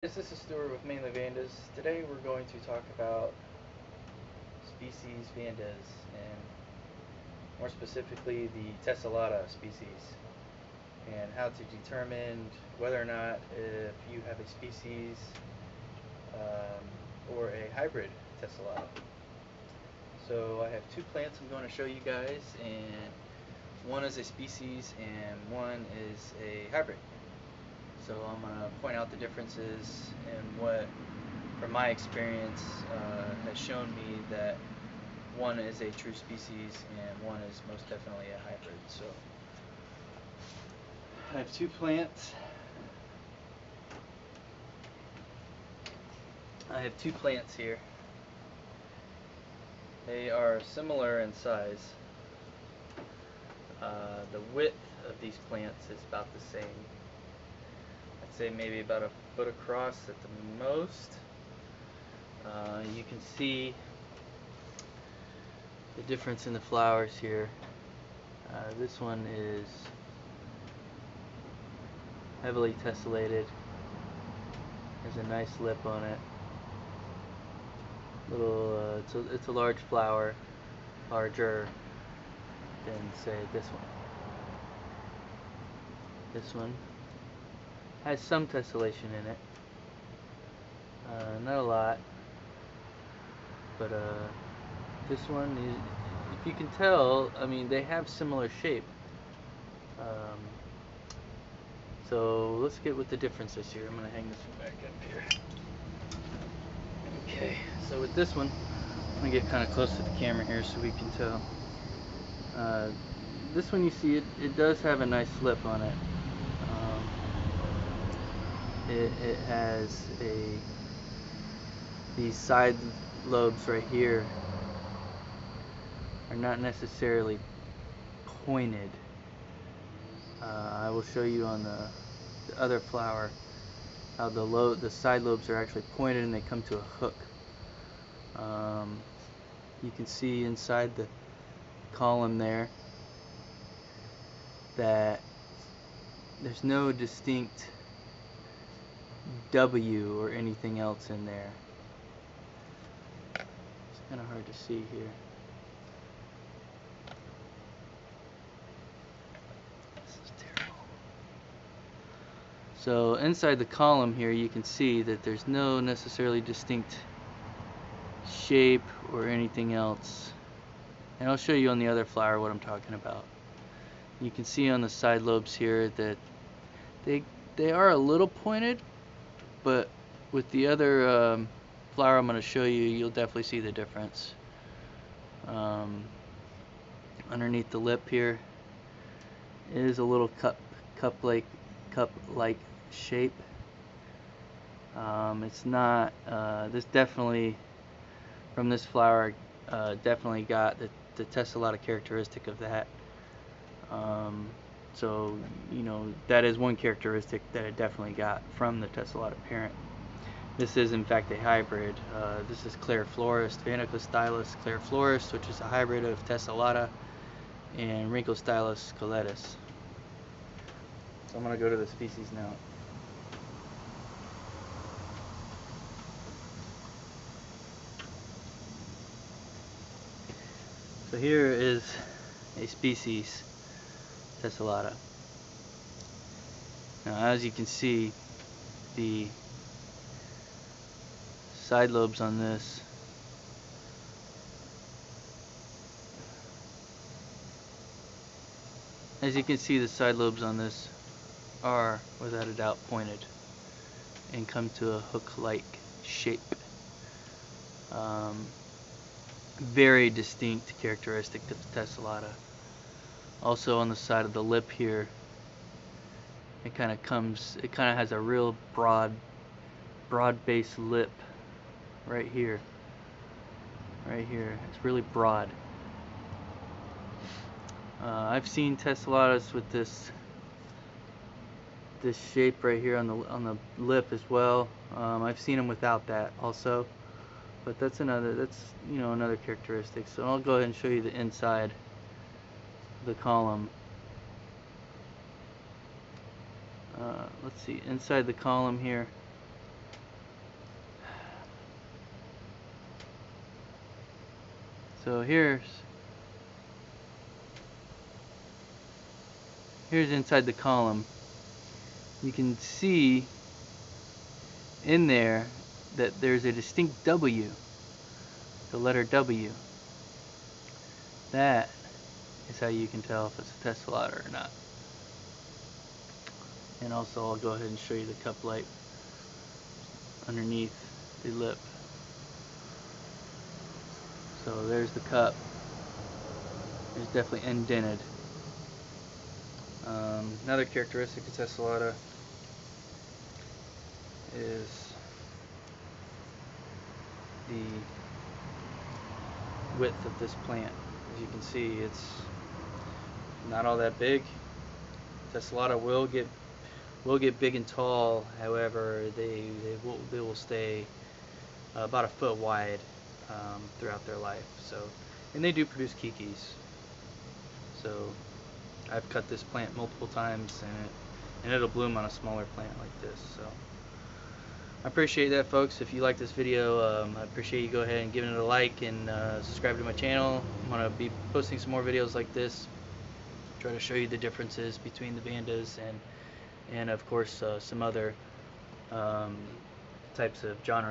This is Stuart with Mainly Vandas. Today we're going to talk about species Vandas and more specifically the tessellata species and how to determine whether or not if you have a species or a hybrid tessellata. So I have two plants I'm going to show you guys, and one is a species and one is a hybrid. So I'm going to point out the differences and what, from my experience, has shown me that one is a true species and one is most definitely a hybrid. So I have two plants. Here. They are similar in size. The width of these plants is about the same. I'd say maybe about a foot across at the most. You can see the difference in the flowers here. This one is heavily tessellated. There's a nice lip on it. It's a large flower, larger than say this one. This one has some tessellation in it, not a lot, but this one is, if you can tell, I mean, they have similar shape. So let's get with the differences here. I'm going to hang this one back up here. Okay, so with this one, I'm going to get kind of close to the camera here so we can tell. This one, you see, it does have a nice lip on it. It has these side lobes right here are not necessarily pointed. I will show you on the other flower how the side lobes are actually pointed and they come to a hook. You can see inside the column there that there's no distinct W or anything else in there. It's kind of hard to see here. This is terrible. So inside the column here you can see that there's no necessarily distinct shape or anything else. And I'll show you on the other flower what I'm talking about. You can see on the side lobes here that they are a little pointed, but with the other flower I'm going to show you, you'll definitely see the difference. Underneath the lip here is a little cup-like shape. It's not. This definitely, from this flower, definitely got the tessellata characteristic of that. So, you know, that is one characteristic that it definitely got from the tessellata parent. This is in fact a hybrid. This is Claire Florist, Vanda Claire Florist, which is a hybrid of tessellata and Stylus coletus. So I'm going to go to the species now. So here is a species tessellata. Now, as you can see, the side lobes on this are without a doubt pointed and come to a hook-like shape. Very distinct characteristic of the tessellata. Also on the side of the lip here, it kind of has a real broad base lip right here. It's really broad. I've seen tessellatas with this shape right here on the lip as well. I've seen them without that also, but that's another characteristic. So I'll go ahead and show you the inside of the column. Let's see, inside the column here So here's inside the column. You can see in there that there's a distinct W, the letter W. That is how you can tell if it's a tessellata or not. And also I'll go ahead and show you the cup light underneath the lip. So there's the cup. It's definitely indented. Another characteristic of tessellata is the width of this plant. As you can see, it's not all that big. Tessellata will get big and tall. However, they will stay about a foot wide throughout their life. So, and they do produce kikis. So I've cut this plant multiple times, and it'll bloom on a smaller plant like this. So I appreciate that, folks. If you like this video, I appreciate you go ahead and giving it a like and subscribe to my channel. I'm going to be posting some more videos like this, try to show you the differences between the Vandas and of course some other types of genres.